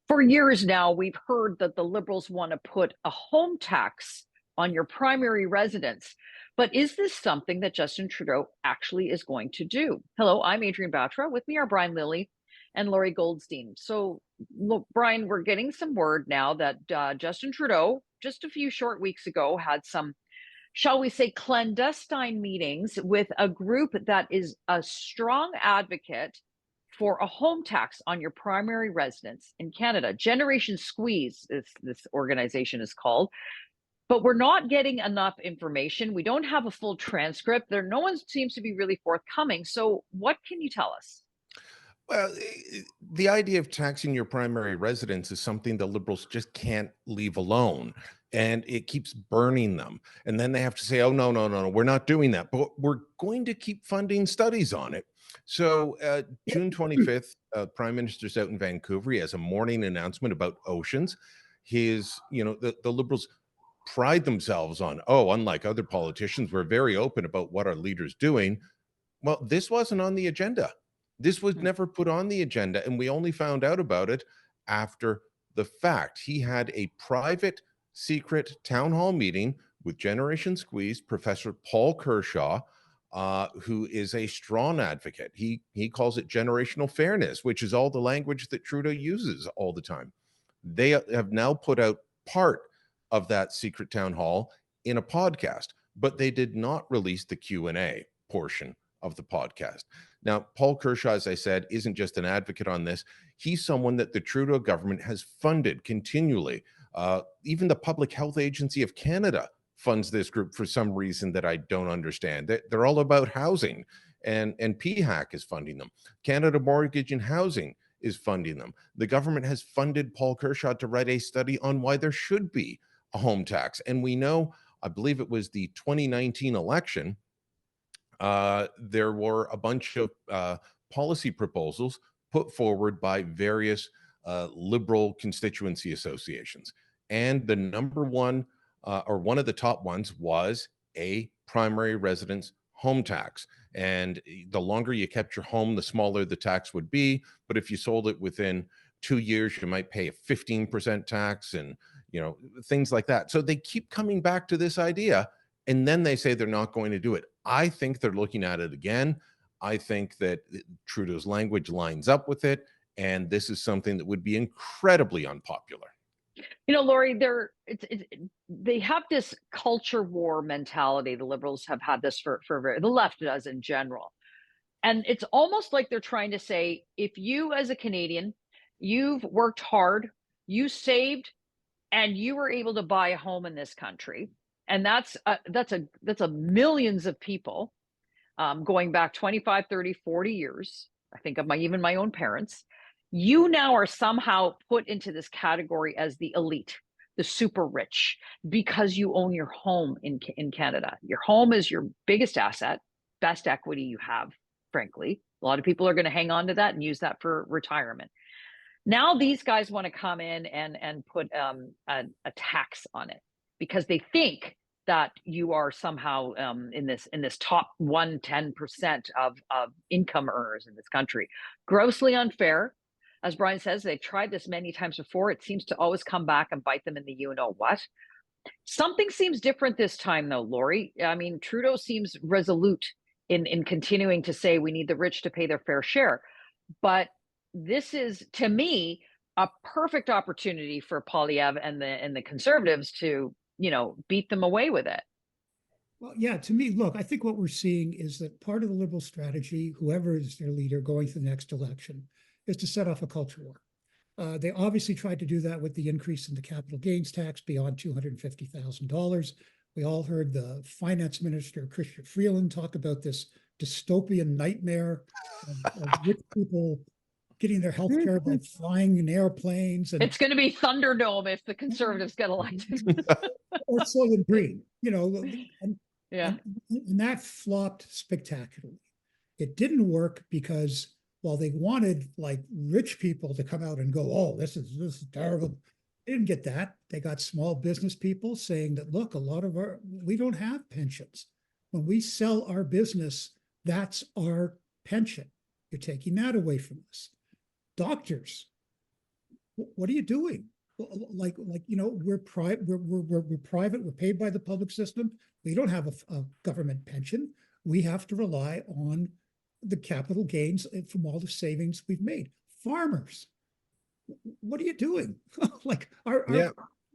For years now, we've heard that the Liberals want to put a home tax on your primary residence. But is this something that Justin Trudeau actually is going to do? Hello, I'm Adrienne Batra. With me are Brian Lilley and Lorrie Goldstein. So, look, Brian, we're getting some word now that Justin Trudeau, just a few short weeks ago, had some, shall we say, clandestine meetings with a group that is a strong advocate for a home tax on your primary residence in Canada. Generation Squeeze, this organization is called. But we're not getting enough information. We don't have a full transcript. No one seems to be really forthcoming. So what can you tell us? Well, the idea of taxing your primary residence is something the Liberals just can't leave alone. And it keeps burning them. And then they have to say, oh, no, no, no, no, we're not doing that. But we're going to keep funding studies on it. So June 25th, Prime Minister's out in Vancouver. He has a morning announcement about oceans. The Liberals pride themselves on, oh, unlike other politicians, we're very open about what our leader's doing. Well, this wasn't on the agenda. This was never put on the agenda, and we only found out about it after the fact. He had a private, secret town hall meeting with Generation Squeeze, Professor Paul Kershaw, who is a strong advocate. He calls it generational fairness, which is all the language that Trudeau uses all the time. They have now put out part of that secret town hall in a podcast, but they did not release the Q&A portion of the podcast. Now, Paul Kershaw, as I said, isn't just an advocate on this. He's someone that the Trudeau government has funded continually. Even the Public Health Agency of Canada funds this group for some reason that I don't understand. They're all about housing, and PHAC is funding them. Canada Mortgage and Housing is funding them. The government has funded Paul Kershaw to write a study on why there should be a home tax. And we know, I believe it was the 2019 election, there were a bunch of policy proposals put forward by various Liberal constituency associations. And the number one, or one of the top ones, was a primary residence home tax. And the longer you kept your home, the smaller the tax would be. But if you sold it within 2 years, you might pay a 15% tax and, things like that. So they keep coming back to this idea, and then they say they're not going to do it. I think they're looking at it again. I think that Trudeau's language lines up with it, and this is something that would be incredibly unpopular. Lorrie, they have this culture war mentality. The Liberals have had this the left does in general. And it's almost like they're trying to say, if you as a Canadian, you've worked hard, you saved, and you were able to buy a home in this country, and that's a millions of people, going back 25, 30, 40 years. I think of even my own parents. You now are somehow put into this category as the elite, the super rich, because you own your home in Canada. Your home is your biggest asset, best equity you have, frankly. A lot of people are going to hang on to that and use that for retirement. Now these guys want to come in and put a tax on it because they think that you are somehow in this top 110% of income earners in this country. Grossly unfair. As Brian says, they've tried this many times before. It seems to always come back and bite them in the you-know-what. Something seems different this time, though, Lorrie. I mean, Trudeau seems resolute in continuing to say we need the rich to pay their fair share. But this is, to me, a perfect opportunity for Poilievre and the Conservatives to, beat them away with it. Well, yeah, to me, look, I think what we're seeing is that part of the Liberal strategy, whoever is their leader going to the next election, is to set off a culture war. They obviously tried to do that with the increase in the capital gains tax beyond $250,000. We all heard the finance minister, Chrystia Freeland, talk about this dystopian nightmare of rich people getting their health care by flying in airplanes. And it's going to be Thunderdome if the Conservatives get elected. Or Soylent Green, and that flopped spectacularly. It didn't work because while they wanted like rich people to come out and go, oh, this is terrible, they didn't get that. They got small business people saying that, look, we don't have pensions. When we sell our business, that's our pension. You're taking that away from us. Doctors, What are you doing? Like we're private. We're private. We're paid by the public system. We don't have a government pension. We have to rely on the capital gains from all the savings we've made. Farmers, what are you doing? Like our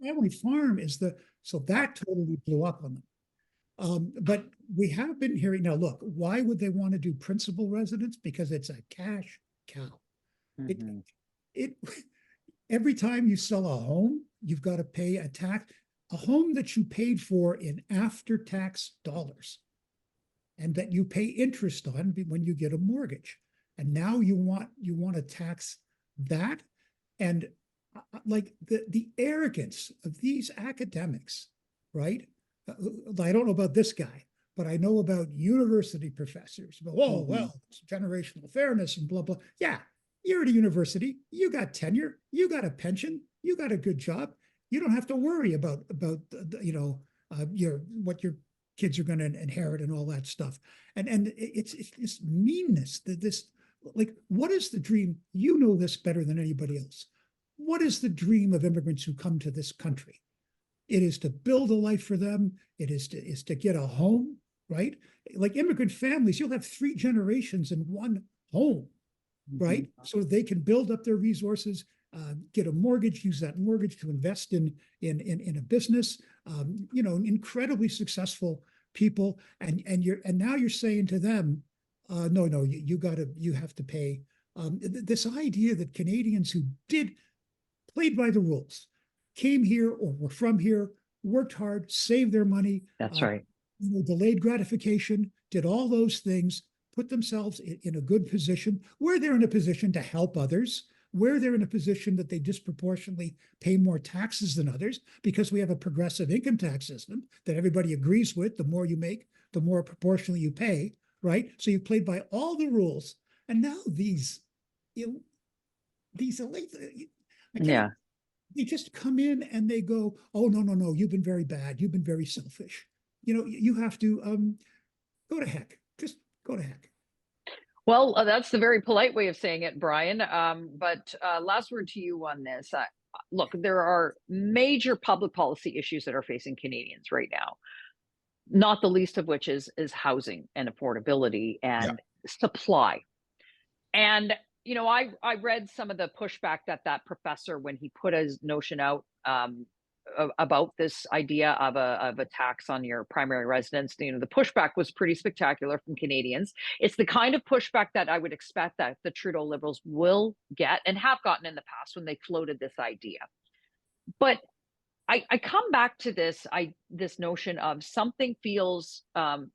family farm is so that totally blew up on them. But we have been hearing now. Look, why would they want to do principal residence? Because it's a cash cow. Mm-hmm. It every time you sell a home, you've got to pay a tax, a home that you paid for in after-tax dollars, and that you pay interest on when you get a mortgage. And now you want to tax that, and like the arrogance of these academics, right? I don't know about this guy, but I know about university professors. But well, it's generational fairness and blah blah. Yeah. You're at a university, you got tenure, you got a pension, you got a good job. You don't have to worry about what your kids are going to inherit and all that stuff. And it's this meanness, this like, what is the dream? You know this better than anybody else. What is the dream of immigrants who come to this country? It is to build a life for them. It is to get a home, right? Like immigrant families, you'll have 3 generations in one home. Right, so they can build up their resources, get a mortgage, use that mortgage to invest in a business. Incredibly successful people, and now you're saying to them, no, you have to pay. This idea that Canadians who played by the rules, came here or were from here, worked hard, saved their money. That's right. Delayed gratification, did all those things, put themselves in a good position, where they're in a position to help others, where they're in a position that they disproportionately pay more taxes than others, because we have a progressive income tax system that everybody agrees with. The more you make, the more proportionally you pay, right? So you played by all the rules. And now these elite, they just come in and they go, oh, no, you've been very bad. You've been very selfish. You have to go to heck. Just go to heck. Well, that's the very polite way of saying it, Brian. But last word to you on this. Look, there are major public policy issues that are facing Canadians right now, not the least of which is housing and affordability and supply. And I read some of the pushback that professor, when he put his notion out about this idea of a tax on your primary residence. The pushback was pretty spectacular from Canadians. It's the kind of pushback that I would expect that the Trudeau Liberals will get and have gotten in the past when they floated this idea. But I come back to this notion of something feels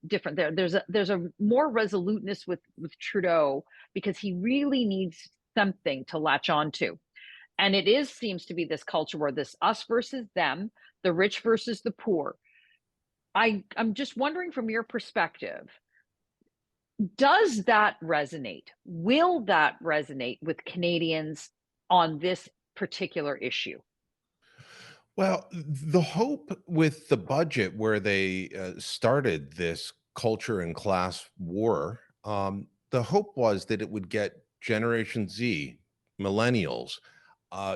different. There's a more resoluteness with Trudeau, because he really needs something to latch onto. And it seems to be this culture where this us versus them, the rich versus the poor. I'm just wondering, from your perspective, does that resonate? Will that resonate with Canadians on this particular issue? Well, the hope with the budget, where they started this culture and class war, the hope was that it would get Generation Z, millennials,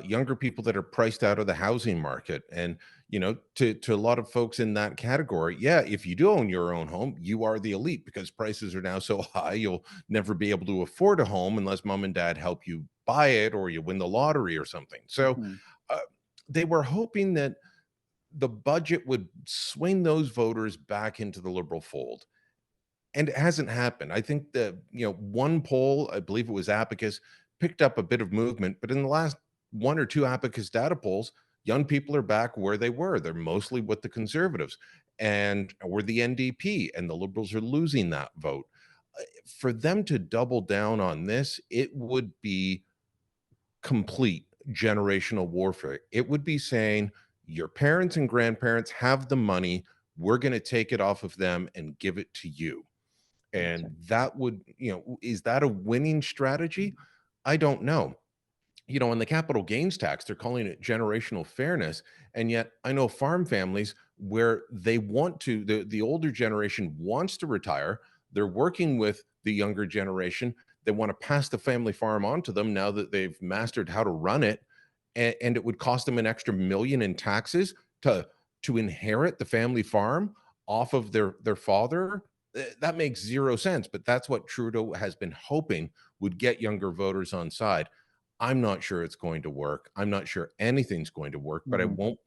younger people that are priced out of the housing market. And, to a lot of folks in that category, if you do own your own home, you are the elite, because prices are now so high, you'll never be able to afford a home unless mom and dad help you buy it, or you win the lottery or something. So they were hoping that the budget would swing those voters back into the Liberal fold. And it hasn't happened. I think that, one poll, I believe it was Abacus, picked up a bit of movement, but in the last 1 or 2 Abacus data polls, young people are back where they were. They're mostly with the Conservatives or the NDP, and the Liberals are losing that vote. For them to double down on this, it would be complete generational warfare. It would be saying, your parents and grandparents have the money, we're going to take it off of them and give it to you. And that would, is that a winning strategy? I don't know. On the capital gains tax, they're calling it generational fairness. And yet I know farm families where they want to, the older generation wants to retire. They're working with the younger generation. They want to pass the family farm on to them now that they've mastered how to run it. and it would cost them an extra $1 million in taxes to inherit the family farm off of their father. That makes zero sense, but that's what Trudeau has been hoping would get younger voters on side. I'm not sure it's going to work. I'm not sure anything's going to work, but I won't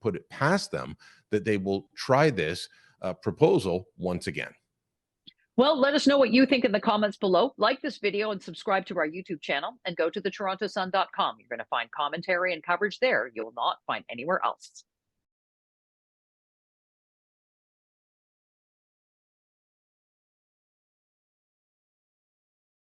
put it past them that they will try this proposal once again. Well, let us know what you think in the comments below. Like this video and subscribe to our YouTube channel, and go to thetorontosun.com. You're going to find commentary and coverage there you'll not find anywhere else.